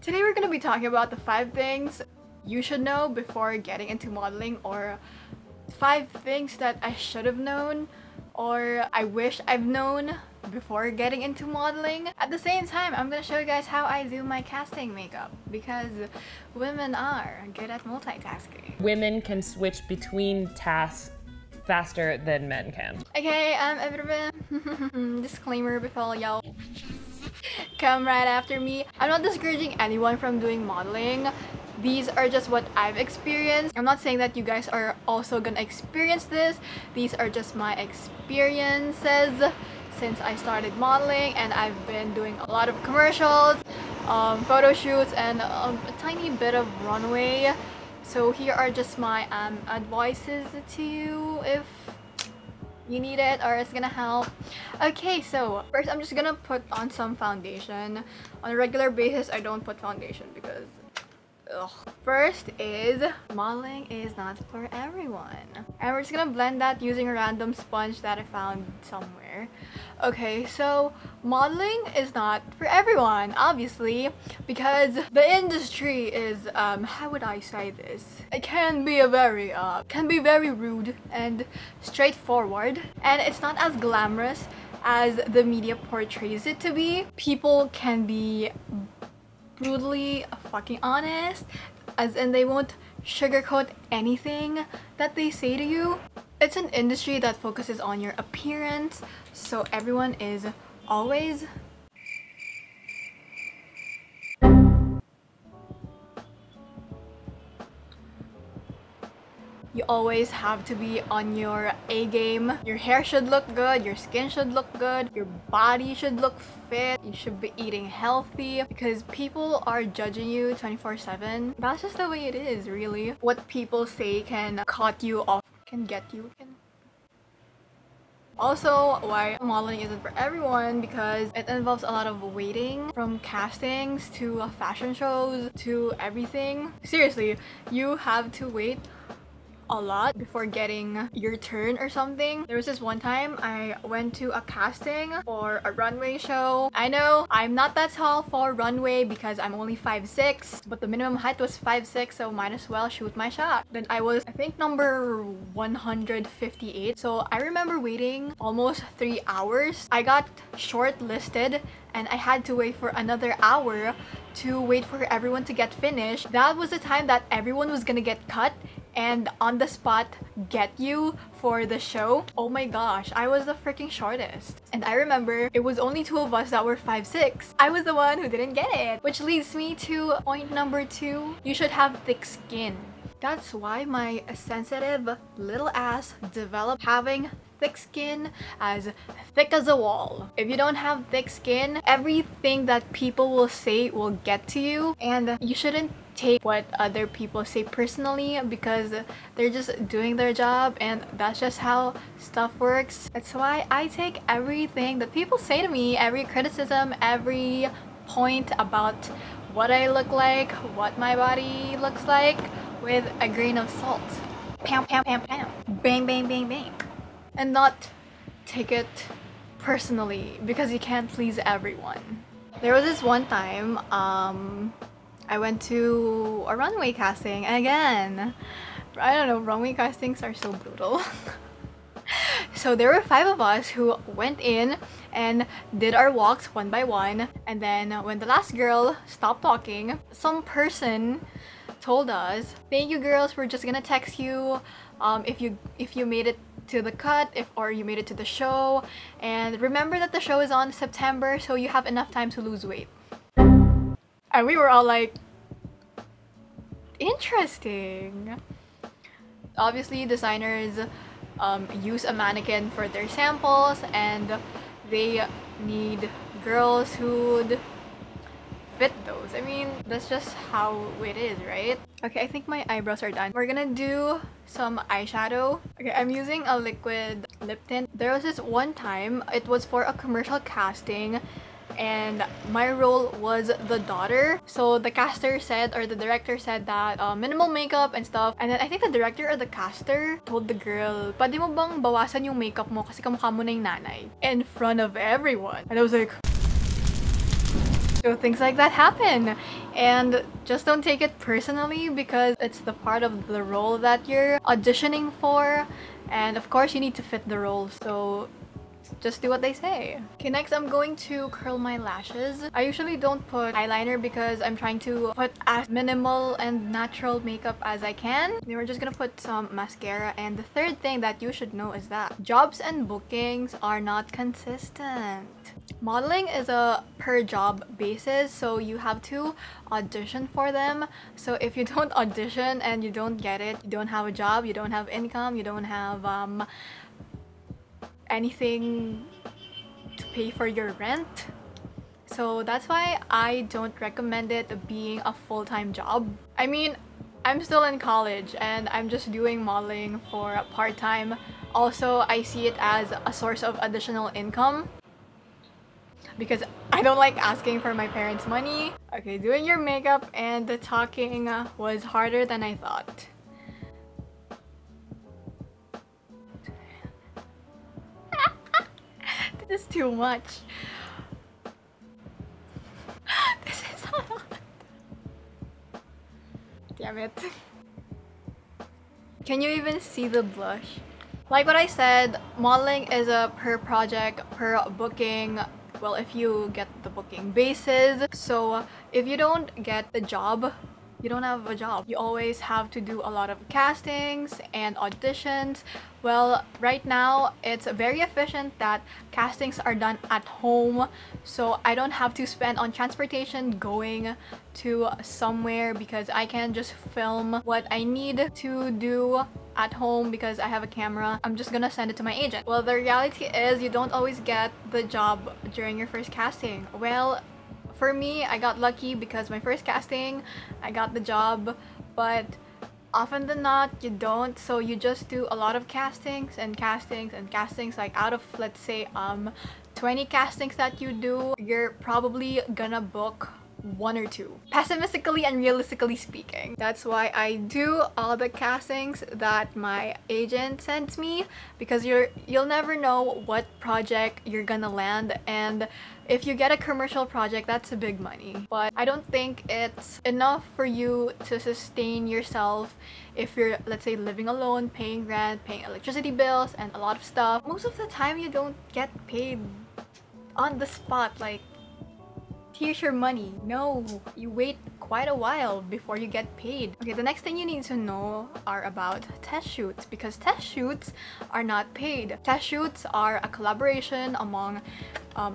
Today we're gonna be talking about the 5 things you should know before getting into modeling, or 5 things that I should have known or I wish I've known before getting into modeling. At the same time, I'm gonna show you guys how I do my casting makeup, because women are good at multitasking. Women can switch between tasks faster than men can. Okay, everyone. Disclaimer before y'all come right after me. I'm not discouraging anyone from doing modeling. These are just what I've experienced. I'm not saying that you guys are also gonna experience this. These are just my experiences since I started modeling, and I've been doing a lot of commercials, photo shoots, and a tiny bit of runway. So here are just my advices to you if you need it or it's gonna help. Okay, so first I'm just gonna put on some foundation. On a regular basis, I don't put foundation because ugh. First is modeling is not for everyone. And we're just gonna blend that using a random sponge that I found somewhere. Okay, so modeling is not for everyone, obviously, because the industry is, how would I say this? It can be very rude and straightforward, and it's not as glamorous as the media portrays it to be. People can be brutally fucking honest, as in they won't sugarcoat anything that they say to you. It's an industry that focuses on your appearance, so everyone is always you always have to be on your A game. Your hair should look good, your skin should look good, your body should look fit, you should be eating healthy, because people are judging you 24/7. That's just the way it is, really. What people say can cut you off, can get you. Also, why modeling isn't for everyone, because it involves a lot of waiting, from castings to fashion shows to everything. Seriously, you have to wait a lot before getting your turn or something. There was this one time I went to a casting for a runway show. I know I'm not that tall for runway because I'm only 5'6", but the minimum height was 5'6", so might as well shoot my shot. Then I was, I think, number 158. So I remember waiting almost 3 hours. I got shortlisted and I had to wait for another hour to wait for everyone to get finished. That was the time that everyone was gonna get cut and on the spot get you for the show. Oh my gosh, I was the freaking shortest. And I remember it was only 2 of us that were 5'6". I was the one who didn't get it. Which leads me to point number 2. You should have thick skin. That's why my sensitive little ass developed having thick skin, as thick as a wall. If you don't have thick skin, everything that people will say will get to you, and you shouldn't take what other people say personally, because they're just doing their job and that's just how stuff works. That's why I take everything that people say to me, every criticism, every point about what I look like, what my body looks like, with a grain of salt. Pam, pam, pam, pam. Bang, bang, bang, bang. And not take it personally, because you can't please everyone. There was this one time I went to a runway casting, and again, I don't know, runway castings are so brutal. So there were 5 of us who went in and did our walks one by one, and then when the last girl stopped talking, some person told us, "Thank you girls, we're just gonna text you if you made it to the cut, or you made it to the show, and remember that the show is on September, so you have enough time to lose weight." And we were all like, interesting. Obviously designers use a mannequin for their samples, and they need girls who'd fit those. I mean, that's just how it is, right? Okay, I think my eyebrows are done. We're gonna do some eyeshadow. Okay, I'm using a liquid lip tint. There was this one time, it was for a commercial casting, and my role was the daughter. So the caster said, or the director said that minimal makeup and stuff. And then I think the director or the caster told the girl, "Pwede mo bang bawasan yung makeup mo kasi kamukha mo na yung nanay?" In front of everyone. And I was like, So things like that happen, and just don't take it personally because it's the part of the role that you're auditioning for, and of course you need to fit the role, so just do what they say. Okay, next I'm going to curl my lashes. I usually don't put eyeliner because I'm trying to put as minimal and natural makeup as I can. Then we're just gonna put some mascara. And the third thing that you should know is that jobs and bookings are not consistent. Modeling is a per job basis, so you have to audition for them. So if you don't audition and you don't get it, you don't have a job, you don't have income, you don't have anything to pay for your rent. So that's why I don't recommend it being a full-time job. I mean, I'm still in college and I'm just doing modeling for part-time. Also, I see it as a source of additional income because I don't like asking for my parents' money. Okay, doing your makeup and the talking was harder than I thought. This is too much. This is a lot. Damn it. Can you even see the blush? Like what I said, modeling is a per project, per booking. Well, if you get the booking basis. So if you don't get the job, you don't have a job. You always have to do a lot of castings and auditions. Well, right now it's very efficient that castings are done at home, so I don't have to spend on transportation going to somewhere because I can just film what I need to do at home because I have a camera. I'm just gonna send it to my agent. Well, the reality is you don't always get the job during your first casting. Well, for me, I got lucky because my first casting, I got the job, but often than not, you don't. So you just do a lot of castings and castings and castings. Like out of, let's say, 20 castings that you do, you're probably gonna book 1 or 2. Pessimistically and realistically speaking. That's why I do all the castings that my agent sends me, because you'll never know what project you're gonna land, and if you get a commercial project, that's a big money. But I don't think it's enough for you to sustain yourself if you're, let's say, living alone, paying rent, paying electricity bills, and a lot of stuff. Most of the time, you don't get paid on the spot, like, here's your money. No, you wait quite a while before you get paid. Okay, the next thing you need to know are about test shoots, because test shoots are not paid. Test shoots are a collaboration among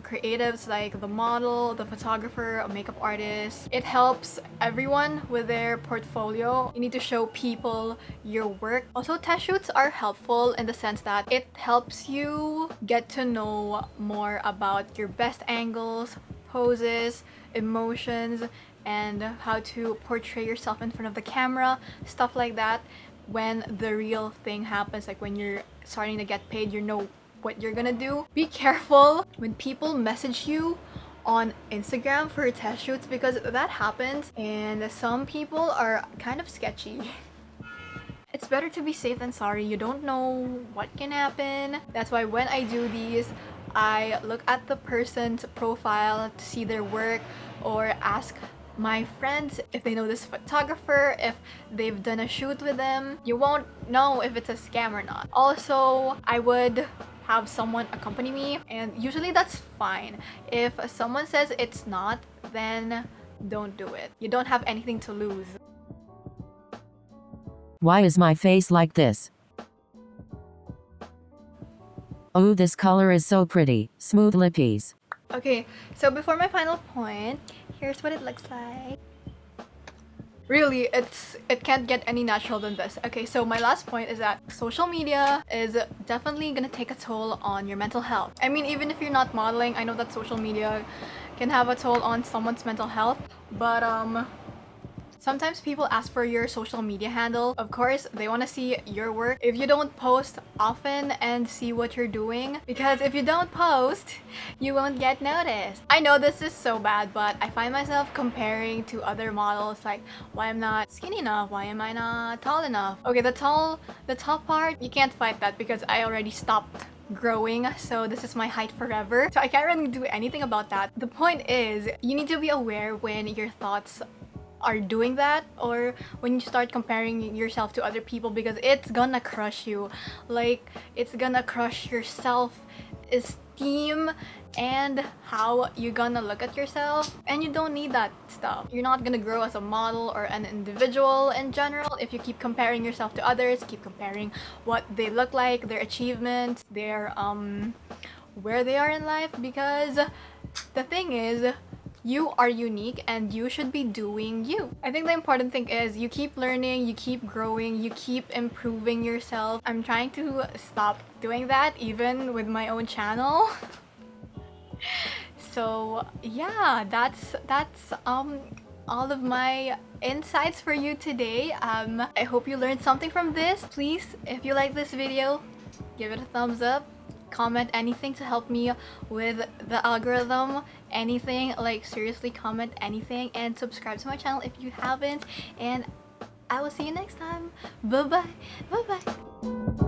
creatives like the model, the photographer, a makeup artist. It helps everyone with their portfolio. You need to show people your work. Also, test shoots are helpful in the sense that it helps you get to know more about your best angles, poses, emotions, and how to portray yourself in front of the camera, stuff like that. When the real thing happens, like when you're starting to get paid, you know what you're gonna do. Be careful when people message you on Instagram for test shoots, because that happens and some people are kind of sketchy. It's better to be safe than sorry. You don't know what can happen. That's why when I do these, I look at the person's profile to see their work, or ask my friends if they know this photographer, if they've done a shoot with them. You won't know if it's a scam or not. Also, I would have someone accompany me, and usually that's fine. If someone says it's not, then don't do it. You don't have anything to lose. Why is my face like this? Oh, this color is so pretty. Smooth lippies. Okay, so before my final point, here's what it looks like. Really, it can't get any natural than this. Okay, so my last point is that social media is definitely gonna take a toll on your mental health. I mean, even if you're not modeling, I know that social media can have a toll on someone's mental health, but sometimes people ask for your social media handle. Of course, they want to see your work. If you don't post often and see what you're doing, because if you don't post, you won't get noticed. I know this is so bad, but I find myself comparing to other models, like, why I'm not skinny enough, why am I not tall enough? Okay, the tall part, you can't fight that because I already stopped growing, so this is my height forever. So I can't really do anything about that. The point is, you need to be aware when your thoughts are doing that, or when you start comparing yourself to other people, because it's gonna crush you. Like, it's gonna crush your self-esteem and how you're gonna look at yourself, and you don't need that stuff. You're not gonna grow as a model or an individual in general if you keep comparing yourself to others, keep comparing what they look like, their achievements, their where they are in life, because the thing is, you are unique and you should be doing you. I think the important thing is you keep learning, you keep growing, you keep improving yourself. I'm trying to stop doing that even with my own channel. So yeah, that's all of my insights for you today. I hope you learned something from this. Please, if you like this video, give it a thumbs up. Comment anything to help me with the algorithm. Anything, like seriously, comment anything, and subscribe to my channel if you haven't, and I will see you next time. Bye bye.